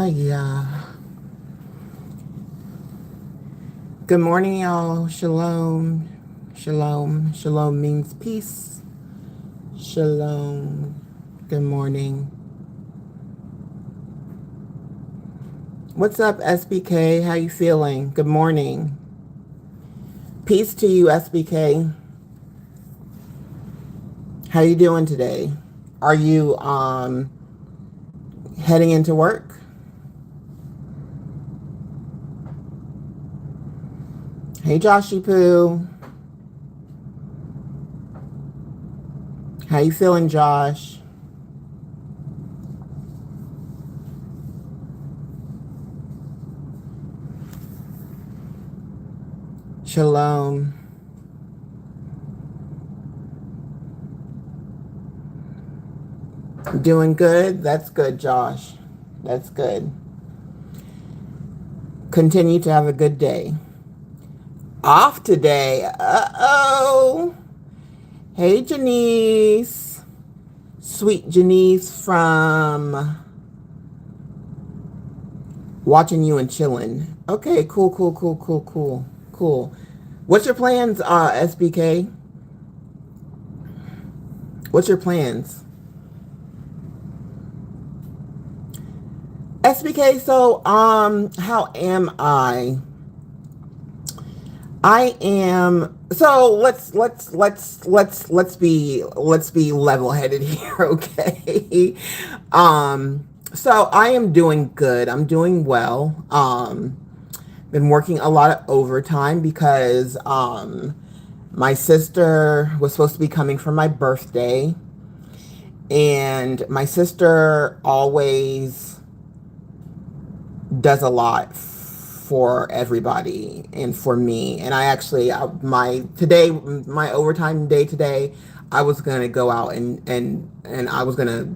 Yeah. Good morning, y'all. Shalom. Shalom. Shalom means peace. Shalom. Good morning. What's up, SBK? How you feeling? Good morning. Peace to you, SBK. How you doing today? Are you heading into work? Hey, Joshy Poo. How you feeling, Josh? Shalom. Doing good? That's good, Josh. That's good. Continue to have a good day. Off today. Uh-oh. Hey, Janice. Sweet Janice from Watching You and Chilling. Okay, cool. What's your plans, SBK? What's your plans? SBK, so, how am I? I am, so let's be level-headed here, okay? So I am doing good. I'm doing well. Been working a lot of overtime because my sister was supposed to be coming for my birthday, and my sister always does a lot for everybody and for me. And I actually, my overtime day today, I was gonna go out and I was gonna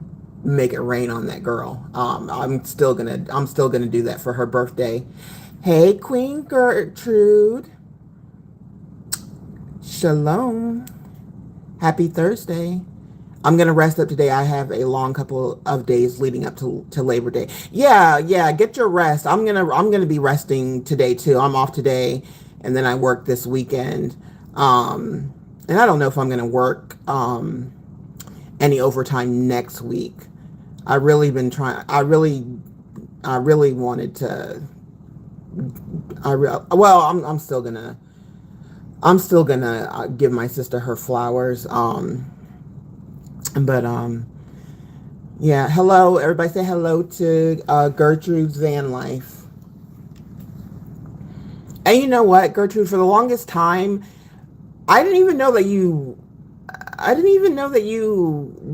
make it rain on that girl. I'm still gonna do that for her birthday. Hey, Queen Gertrude. Shalom. Happy Thursday. I'm gonna rest up today. I have a long couple of days leading up to Labor Day. Yeah, get your rest. I'm gonna be resting today too. I'm off today, and then I work this weekend. And I don't know if I'm gonna work any overtime next week. I really been trying. I really wanted to. Well, I'm still gonna give my sister her flowers. But yeah, hello everybody, say hello to Gertrude's van life. And you know what, Gertrude, for the longest time I didn't even know that you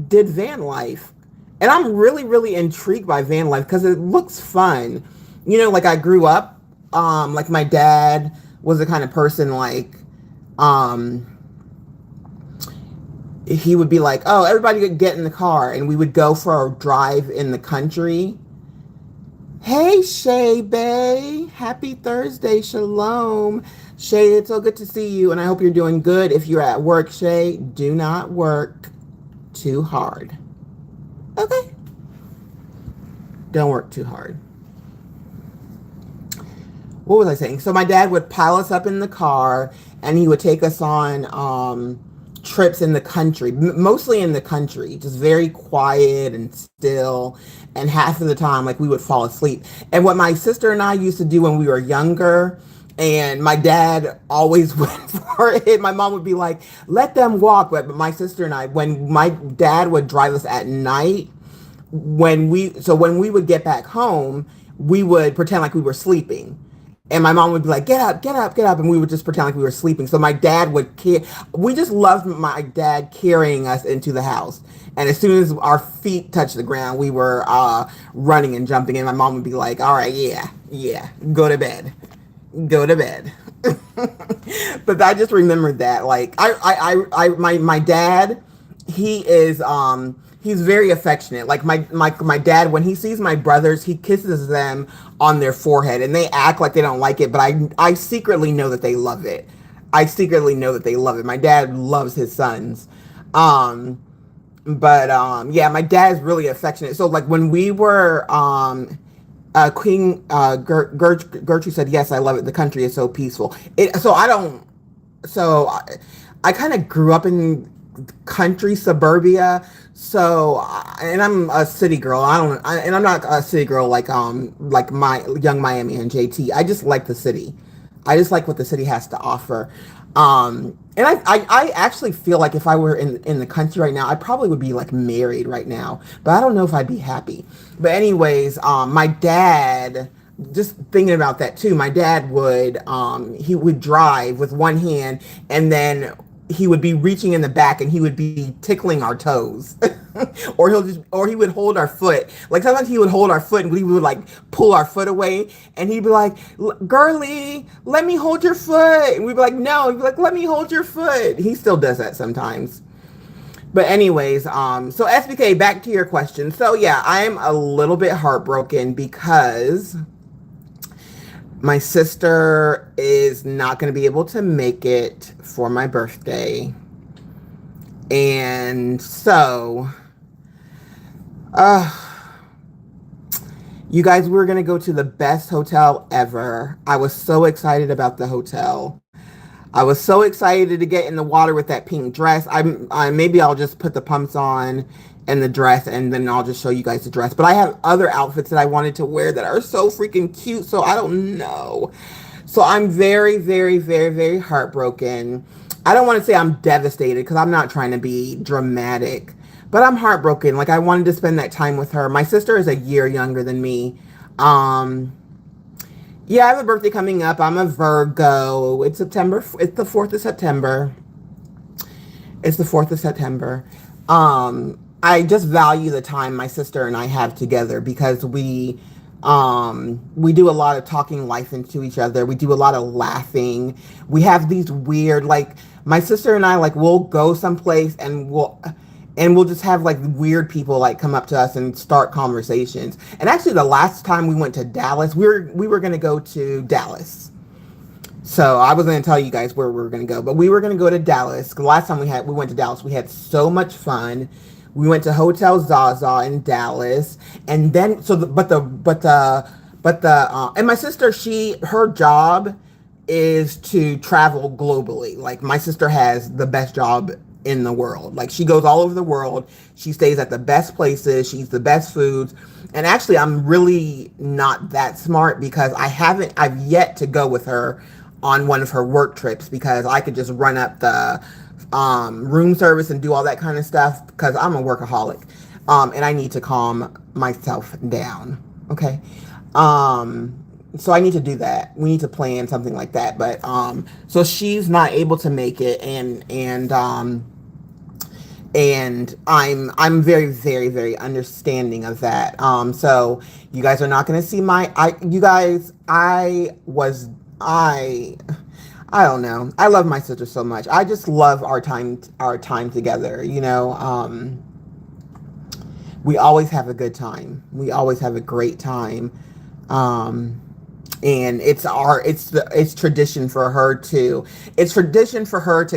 did van life. And I'm really intrigued by van life because it looks fun. You know, like I grew up like my dad was the kind of person like he would be like, oh, everybody could get in the car, and we would go for a drive in the country. Hey, Shay Bay. Happy Thursday. Shalom. Shay, it's so good to see you, and I hope you're doing good. If you're at work, Shay, do not work too hard. Okay? Don't work too hard. What was I saying? So my dad would pile us up in the car, and he would take us on trips in the country, mostly in the country, just very quiet and still. And half of the time, like, we would fall asleep. And what my sister and I used to do when we were younger, and my dad always went for it, my mom would be like, let them walk. But my sister and I, when my dad would drive us at night, when we would get back home, we would pretend like we were sleeping. And my mom would be like, get up. And we would just pretend like we were sleeping. So my dad we just loved my dad carrying us into the house. And as soon as our feet touched the ground, we were running and jumping. And my mom would be like, all right, yeah, go to bed. But I just remembered that. Like, my dad, he is, he's very affectionate. Like my dad, when he sees my brothers, he kisses them on their forehead, and they act like they don't like it, but I secretly know that they love it. My dad loves his sons. Yeah, my dad's really affectionate. So like when we were Queen Gertrude said, "Yes, I love it. The country is so peaceful." So I don't. So I kind of grew up in country suburbia. So and I'm a city girl. And I'm not a city girl like my Young Miami and JT. I just like the city. I just like what the city has to offer. And I actually feel like if I were in the country right now, I probably would be like married right now, but I don't know if I'd be happy. But anyways, my dad, just thinking about that too, my dad he would drive with one hand and then he would be reaching in the back and he would be tickling our toes. Or he would hold our foot. Like sometimes he would hold our foot and we would like pull our foot away and he'd be like, "Girly, let me hold your foot." And we'd be like, "No." He'd be like, "Let me hold your foot." He still does that sometimes. But anyways, so SBK, back to your question. So yeah, I am a little bit heartbroken because my sister is not going to be able to make it for my birthday. And so, you guys, we're going to go to the best hotel ever. I was so excited about the hotel. I was so excited to get in the water with that pink dress. Maybe I'll just put the pumps on and the dress, and then I'll just show you guys the dress. But I have other outfits that I wanted to wear that are so freaking cute, so I don't know. So I'm very, very, very, very heartbroken. I don't want to say I'm devastated because I'm not trying to be dramatic, but I'm heartbroken. Like, I wanted to spend that time with her. My sister is a year younger than me. Yeah, I have a birthday coming up. I'm a Virgo. It's September. It's the 4th of September. It's the 4th of September. I just value the time my sister and I have together because we do a lot of talking life into each other. We do a lot of laughing. We have these weird, like, my sister and I, like, we'll go someplace and we'll just have like weird people like come up to us and start conversations. And actually the last time we went to Dallas, we were going to go to Dallas. So I was going to tell you guys where we were going to go, but we were going to go to Dallas. The last time we went to Dallas, we had so much fun. We went to Hotel Zaza in Dallas, and then and my sister, her job is to travel globally. Like, my sister has the best job in the world. Like, she goes all over the world. She stays at the best places. She eats the best foods. And actually, I'm really not that smart because I've yet to go with her on one of her work trips because I could just run up the room service and do all that kind of stuff because I'm a workaholic. And I need to calm myself down. Okay. So I need to do that. We need to plan something like that. But so she's not able to make it, and I'm very, very, very understanding of that. So you guys are not going to see I don't know. I love my sister so much. I just love our time together. You know, we always have a good time. We always have a great time. And it's tradition for her to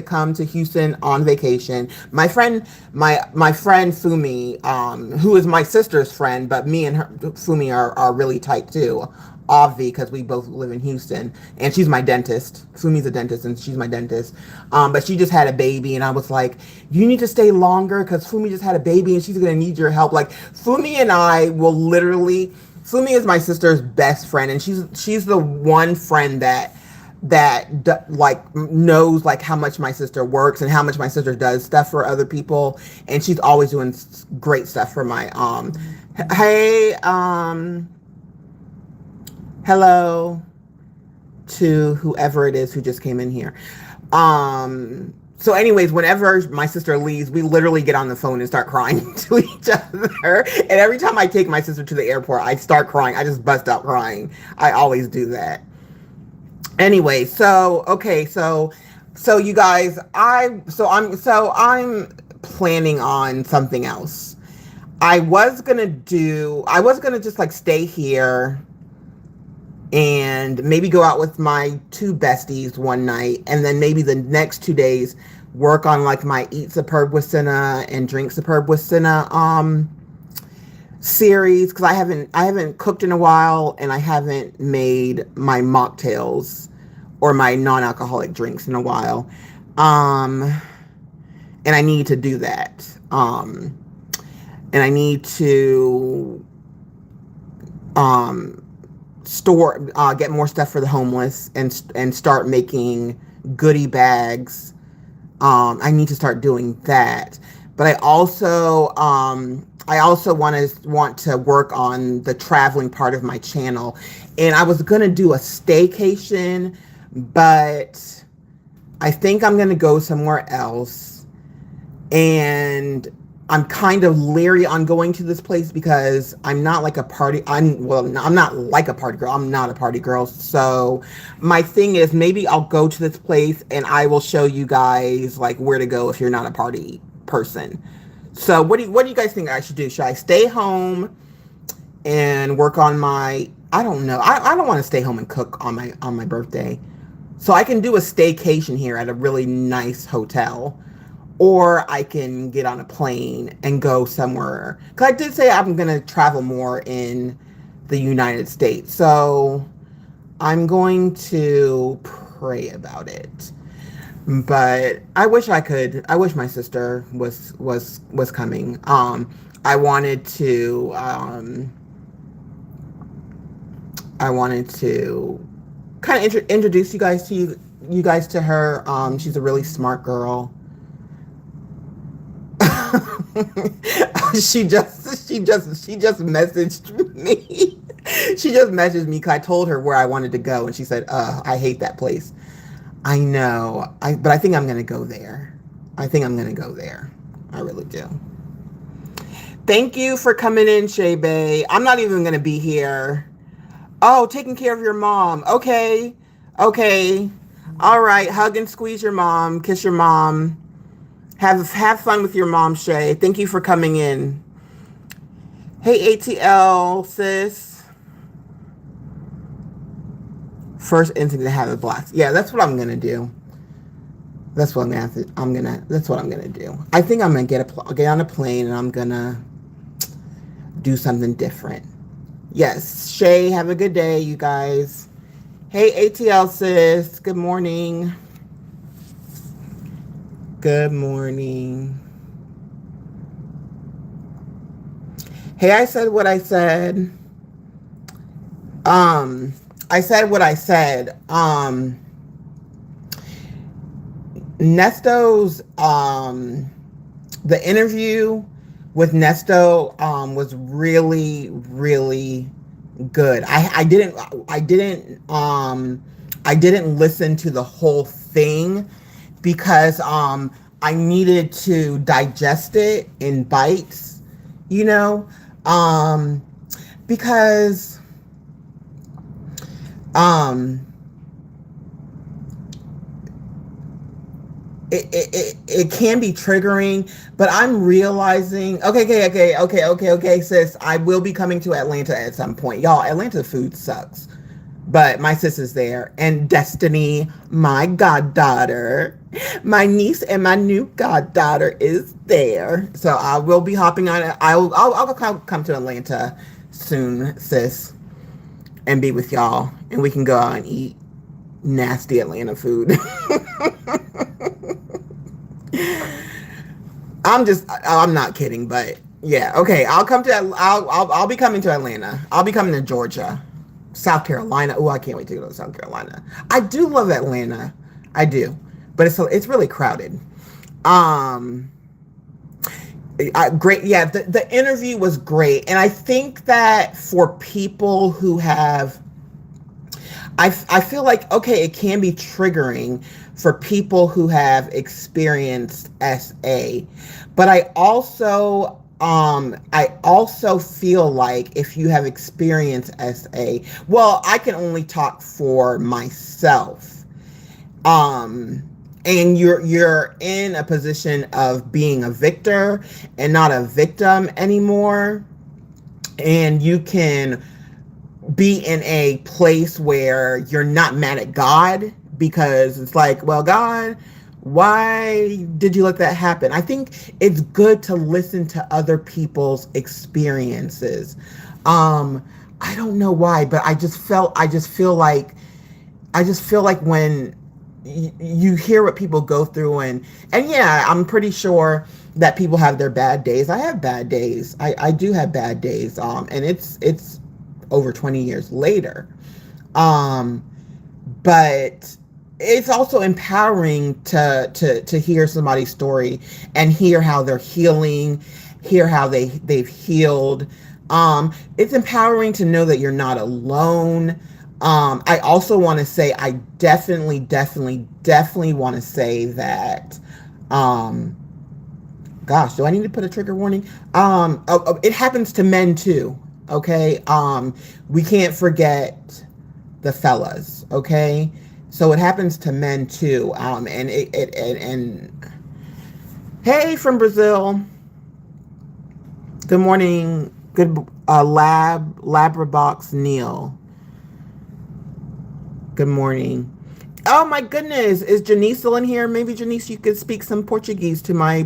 come to Houston on vacation. My friend Fumi, who is my sister's friend, but me and Fumi are really tight too. Avi, because we both live in Houston, and she's my dentist. Fumi's a dentist, and she's my dentist. But she just had a baby, and I was like, "You need to stay longer because Fumi just had a baby, and she's gonna need your help." Like, Fumi and I will literally. Fumi is my sister's best friend, and she's the one friend that like knows like how much my sister works and how much my sister does stuff for other people, and she's always doing great stuff for my hey hello to whoever it is who just came in here. So anyways, whenever my sister leaves, we literally get on the phone and start crying to each other. And every time I take my sister to the airport, I start crying. I just bust out crying. I always do that. Anyway, so okay, so you guys, I'm planning on something else. I was gonna just like stay here and maybe go out with my two besties one night, and then maybe the next 2 days work on like my Eat Superb with Cynna and Drink Superb with Cynna series because I haven't cooked in a while, and I haven't made my mocktails or my non-alcoholic drinks in a while. Um, and I need to do that. And I need to um, get more stuff for the homeless, and start making goodie bags. I need to start doing that. But I also want to work on the traveling part of my channel. And I was gonna do a staycation, but I think I'm gonna go somewhere else. And I'm kind of leery on going to this place because I'm not like a party. I'm not like a party girl. I'm not a party girl. So my thing is, maybe I'll go to this place and I will show you guys like where to go if you're not a party person. So what do you guys think I should do? Should I stay home and work on my? I don't know. I don't want to stay home and cook on my birthday. So I can do a staycation here at a really nice hotel, or I can get on a plane and go somewhere. Because I did say I'm going to travel more in the United States. So I'm going to pray about it. But I wish I could. I wish my sister was coming. I wanted to. I wanted to kind of introduce you guys to her. She's a really smart girl. she just messaged me. She just messaged me because I told her where I wanted to go, and she said, I hate that place." I know. But I think I'm gonna go there. I think I'm gonna go there. I really do. Thank you for coming in, Shay Bay. I'm not even gonna be here. Oh, taking care of your mom. Okay. Okay. All right. Hug and squeeze your mom. Kiss your mom. Have fun with your mom, Shay. Thank you for coming in. Hey, ATL, sis. First instinct to have a blast. Yeah, that's what I'm gonna do. That's what That's what I'm gonna do. I think I'm gonna get on a plane, and I'm gonna do something different. Yes, Shay. Have a good day, you guys. Hey, ATL, sis. Good morning. Good morning. Hey, I said what I said. I said what I said. Nesto's, the interview with Nesto, was really, really good. I didn't listen to the whole thing because I needed to digest it in bites, you know, because it can be triggering, but I'm realizing, okay, sis, I will be coming to Atlanta at some point. Y'all, Atlanta food sucks. But my sis is there, and Destiny, my goddaughter, my niece and my new goddaughter is there. So I will be hopping on it. I'll come to Atlanta soon, sis, and be with y'all, and we can go out and eat nasty Atlanta food. I'm not kidding, but yeah, okay. I'll be coming to Atlanta. I'll be coming to Georgia. South Carolina. Oh, I can't wait to go to South Carolina. I do love Atlanta. I do. But it's really crowded. Great. Yeah, the interview was great. And I think that for people who have, I feel like, okay, it can be triggering for people who have experienced SA. But I also feel like if you have experienced SA, well, I can only talk for myself. And you're in a position of being a victor and not a victim anymore. And you can be in a place where you're not mad at God, because it's like, well, God, Why did you let that happen? I think it's good to listen to other people's experiences. Um, I don't know why, but I just feel like when you hear what people go through, and yeah, I'm pretty sure that people have their bad days. I have bad days. I do have bad days. And it's over 20 years later. Um, but it's also empowering to hear somebody's story and hear how they're healing, hear how they've healed. It's empowering to know that you're not alone. I also want to say I definitely want to say that um gosh, do I need to put a trigger warning? It happens to men too. Okay. We can't forget the fellas. Okay. So it happens to men too. And hey, from Brazil. Good morning. Good Labrabox Neil. Good morning. Oh my goodness, is Janice still in here? Maybe Janice, you could speak some Portuguese to my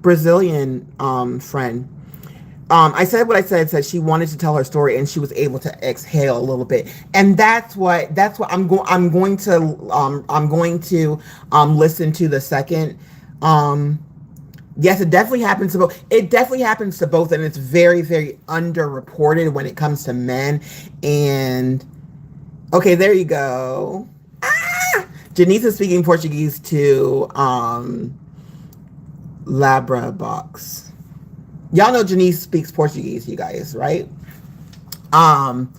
Brazilian friend. I said what I said. Said she wanted to tell her story, and she was able to exhale a little bit, and that's what I'm going to listen to the second. Yes, it definitely happens to both. It definitely happens to both, and it's very underreported when it comes to men. And okay, there you go. Janice is speaking Portuguese to Labra Box. Y'all know Janice speaks Portuguese, you guys, right? Um,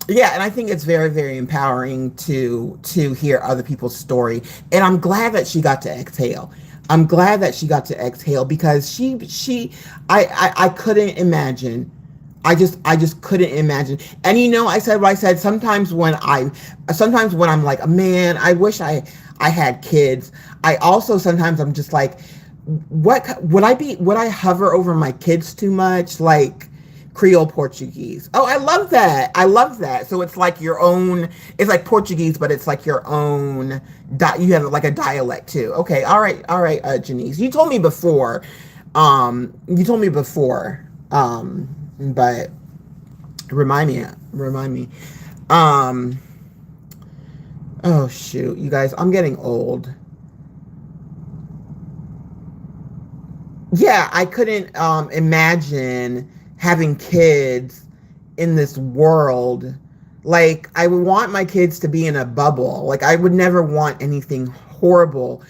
yeah, and I think it's very empowering to hear other people's story. And I'm glad that she got to exhale. I'm glad that she got to exhale because I couldn't imagine. I just couldn't imagine. And you know, I said what I said. Sometimes when I'm like, man, I wish I had kids. I also sometimes I'm just like, what would I hover over my kids too much? Like Creole Portuguese. Oh, I love that. I love that. So it's like your own, it's like Portuguese, but it's like your own, you have like a dialect too. Okay. All right, Janice. You told me before, but remind me. Um, oh shoot, you guys, I'm getting old. Yeah, I couldn't imagine having kids in this world. Like, I would want my kids to be in a bubble. Like, I would never want anything horrible,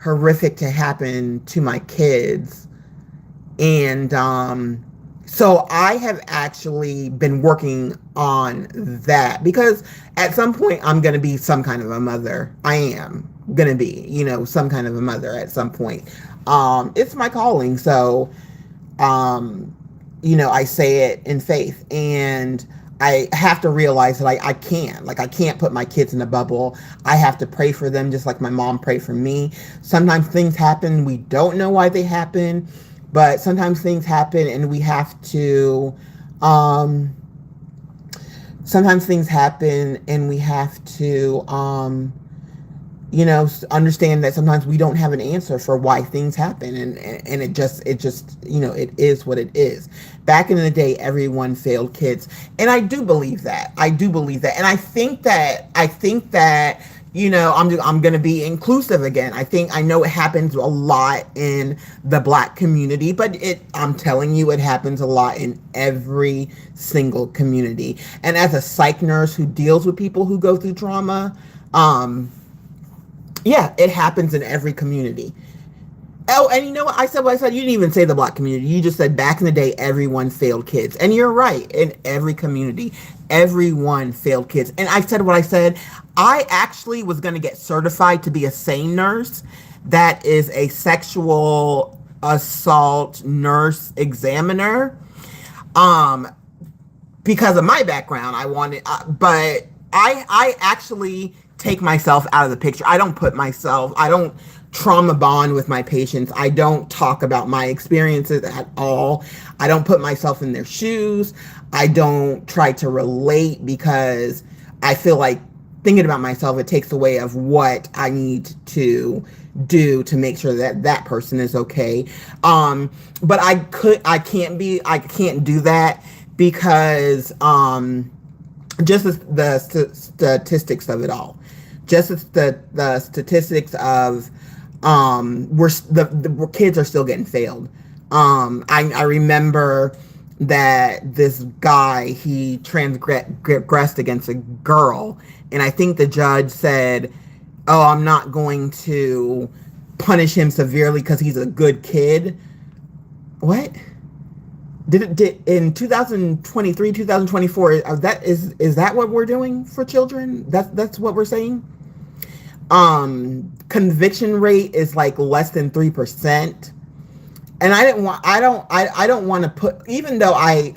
horrific to happen to my kids. And so I have actually been working on that because at some point I'm going to be some kind of a mother. I am going to be, some kind of a mother at some point. It's my calling. So, I say it in faith, and I have to realize that I can't put my kids in a bubble. I have to pray for them just like my mom prayed for me. Sometimes things happen. We don't know why they happen, but sometimes things happen and we have to, understand that sometimes we don't have an answer for why things happen, and it just it is what it is. Back in the day, everyone failed kids, and I do believe that. And I think that I'm going to be inclusive again. I know it happens a lot in the Black community, but I'm telling you, it happens a lot in every single community. And as a psych nurse who deals with people who go through trauma, yeah, it happens in every community. Oh, and you know what? I said what I said. You didn't even say the Black community. You just said back in the day, everyone failed kids. And you're right. In every community, everyone failed kids. And I said what I said. I actually was going to get certified to be a SANE nurse. That is a sexual assault nurse examiner. Because of my background, I wanted, but I actually take myself out of the picture. I don't trauma bond with my patients. I don't talk about my experiences at all. I don't put myself in their shoes. I don't try to relate because I feel like thinking about myself, it takes away of what I need to do to make sure that that person is okay. But I can't do that because just the statistics of it all, just the statistics of the kids are still getting failed. I remember that this guy, he transgressed against a girl, and I think the judge said, oh, I'm not going to punish him severely because he's a good kid. What? Did in 2023, 2024, is that what we're doing for children? That's what we're saying? Conviction rate is like less than 3%. And I don't want to put, even though I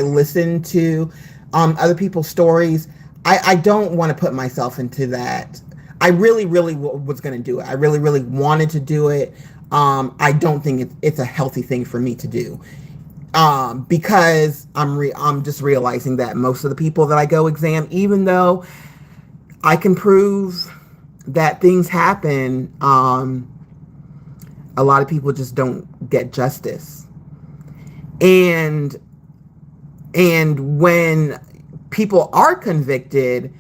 listen to other people's stories, I don't want to put myself into that. I really was going to do it. I really wanted to do it. I don't think it's a healthy thing for me to do. Because I'm just realizing that most of the people that I go exam, even though I can prove that things happen, a lot of people just don't get justice. And when people are convicted,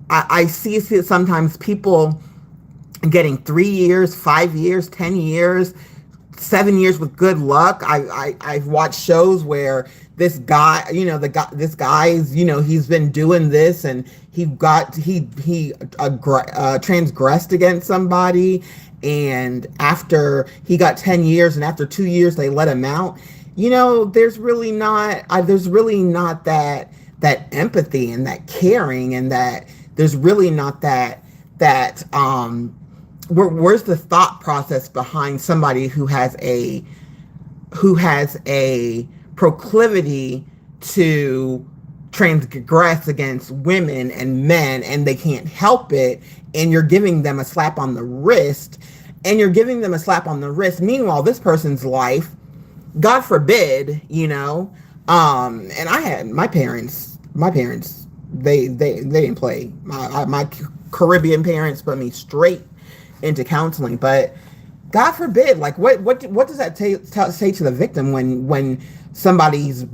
I see sometimes people getting 3 years, 5 years, 10 years, 7 years with good luck. I've watched shows where this guy, this guy's, he's been doing this and he transgressed against somebody, and after he got 10 years and after 2 years they let him out. There's really not that empathy and that caring, and that there's really not that where's the thought process behind somebody who has a proclivity to transgress against women and men, and they can't help it, and you're giving them a slap on the wrist, meanwhile this person's life, God forbid, and I had my parents they didn't play. My Caribbean parents put me straight into counseling, but God forbid, like what does that say to the victim when somebody's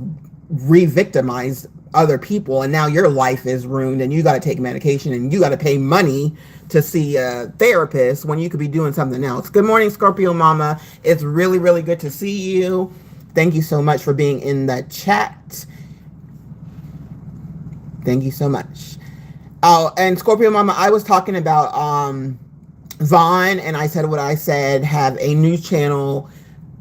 re-victimized other people, and now your life is ruined, and you got to take medication, and you got to pay money to see a therapist when you could be doing something else. Good morning, Scorpio Mama. It's really good to see you. Thank you so much for being in the chat. Thank you so much. Oh, and Scorpio Mama, I was talking about Vaughn, and I said what I said, have a news channel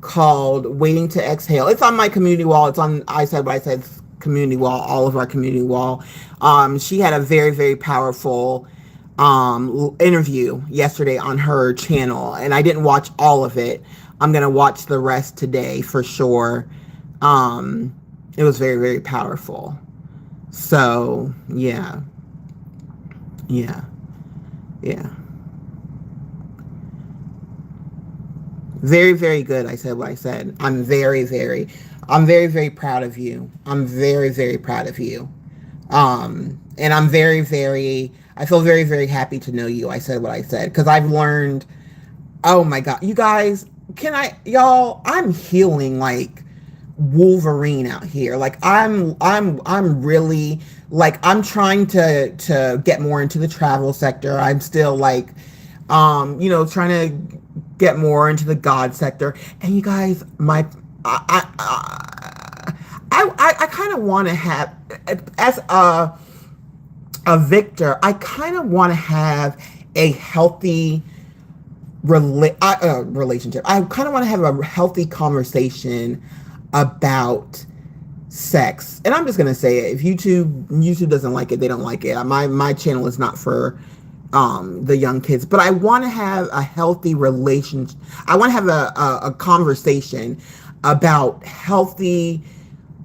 called Waiting to Exhale. It's on my community wall. It's on I Said What I Said community wall, all of our community wall. She had a very powerful interview yesterday on her channel, and I didn't watch all of it. I'm going to watch the rest today for sure. It was very powerful. So, yeah. Very good. I said what I said. I'm very proud of you. I'm very proud of you. And I'm I feel very happy to know you. I said what I said, because I've learned, oh my God, you guys, I'm healing like Wolverine out here. Like I'm really, like, I'm trying to get more into the travel sector. I'm still like, trying to get more into the God sector. And you guys, I kind of want to have, as a victor, I kind of want to have a healthy relationship. I kind of want to have a healthy conversation about sex. And I'm just going to say it. If YouTube doesn't like it, they don't like it. My channel is not for the young kids, but I want to have a healthy relationship. I want to have a conversation about healthy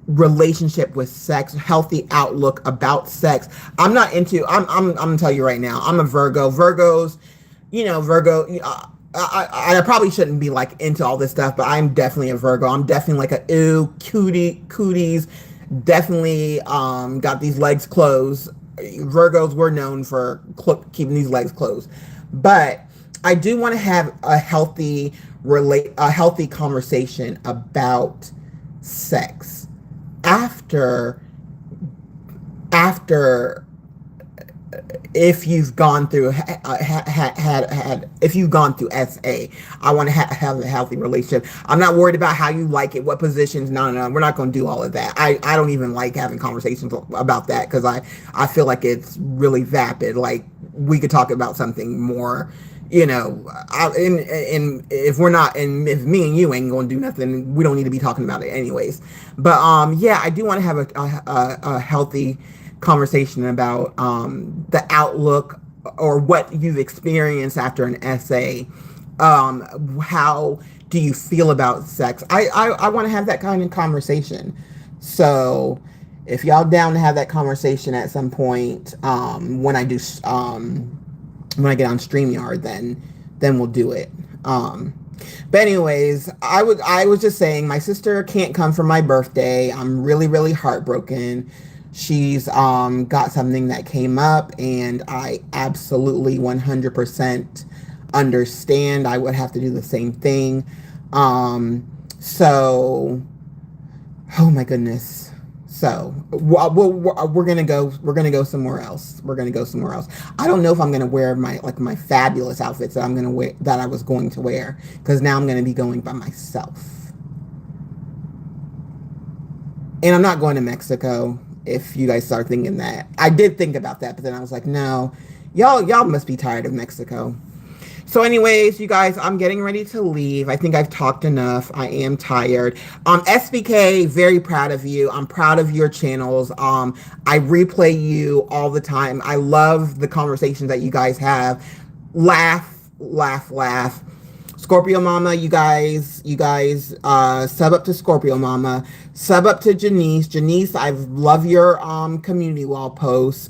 relationship with sex, healthy outlook about sex. I'm not into, I'm gonna tell you right now, I'm a Virgo. Virgos, I probably shouldn't be like into all this stuff, but I'm definitely a Virgo. I'm definitely like cooties, definitely got these legs closed Virgos were known for keeping these legs closed. But I do want to have a healthy conversation about sex after after if you've gone through if you've gone through SA. I want to have a healthy relationship. I'm not worried about how you like it, what positions. No, we're not going to do all of that. I don't even like having conversations about that because I feel like it's really vapid. Like we could talk about something more, and if we're not, and if me and you ain't gonna do nothing, we don't need to be talking about it anyways. But yeah, I do want to have a healthy conversation about the outlook or what you've experienced after an essay. How do you feel about sex? I want to have that kind of conversation. So if y'all down to have that conversation at some point, when I get on StreamYard, then we'll do it. But anyways, I was just saying my sister can't come for my birthday. I'm really, really heartbroken. She's got something that came up, and I absolutely 100% understand. I would have to do the same thing. So, oh my goodness. So we're gonna go. We're gonna go somewhere else. We're gonna go somewhere else. I don't know if I'm gonna wear my fabulous outfits that I was going to wear, because now I'm gonna be going by myself, and I'm not going to Mexico. If you guys start thinking that, I did think about that, but then I was like, no, y'all must be tired of Mexico. So anyways, you guys, I'm getting ready to leave. I think I've talked enough. I am tired. SBK, very proud of you. I'm proud of your channels. I replay you all the time. I love the conversations that you guys have. Laugh, laugh, laugh. Scorpio Mama, you guys, sub up to Scorpio Mama. Sub up to Janice. Janice, I love your community wall posts.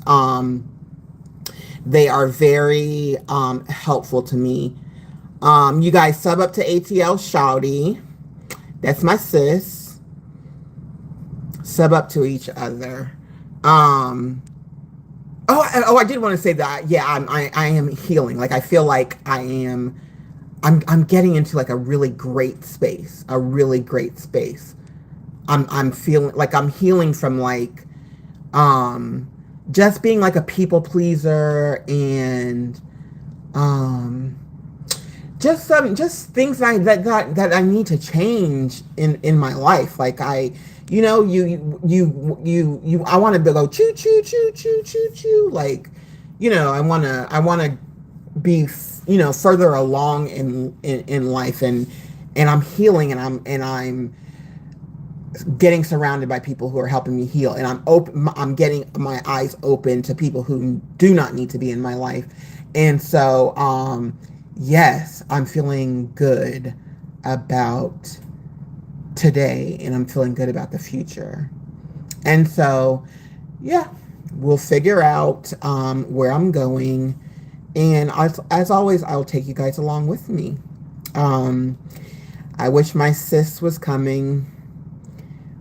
They are very helpful to me. You guys sub up to ATL Shouty. That's my sis. Sub up to each other. I did want to say that. Yeah, I am healing. Like I feel like I'm getting into like a really great space. A really great space. I'm feeling like I'm healing from like just being like a people pleaser, and just things that I need to change in my life. Like I want to go choo choo choo choo choo choo. Like, I want to be further along in life, and I'm healing, and I'm getting surrounded by people who are helping me heal, and I'm getting my eyes open to people who do not need to be in my life. And so yes, I'm feeling good about today, and I'm feeling good about the future. And so yeah, we'll figure out where I'm going, and as always, I'll take you guys along with me. I wish my sis was coming,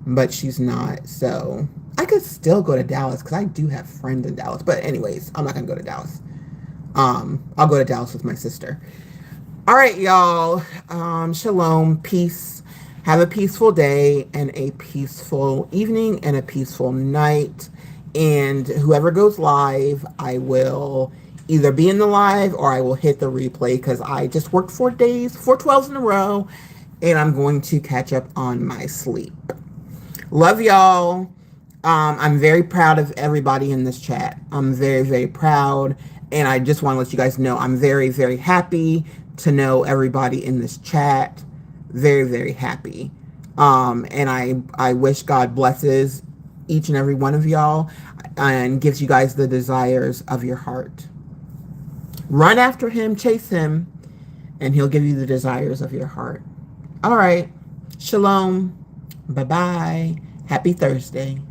but she's not. So I could still go to Dallas because I do have friends in Dallas. But anyways, I'm not going to go to Dallas. I'll go to Dallas with my sister. All right, y'all. Shalom. Peace. Have a peaceful day and a peaceful evening and a peaceful night. And whoever goes live, I will either be in the live or I will hit the replay, because I just worked 4 days, 4 12s in a row, and I'm going to catch up on my sleep. Love y'all. I'm very proud of everybody in this chat. I'm very, very proud. And I just want to let you guys know I'm very, very happy to know everybody in this chat. Very, very happy. And I wish God blesses each and every one of y'all and gives you guys the desires of your heart. Run after him, chase him, and he'll give you the desires of your heart. All right. Shalom. Bye-bye. Happy Thursday.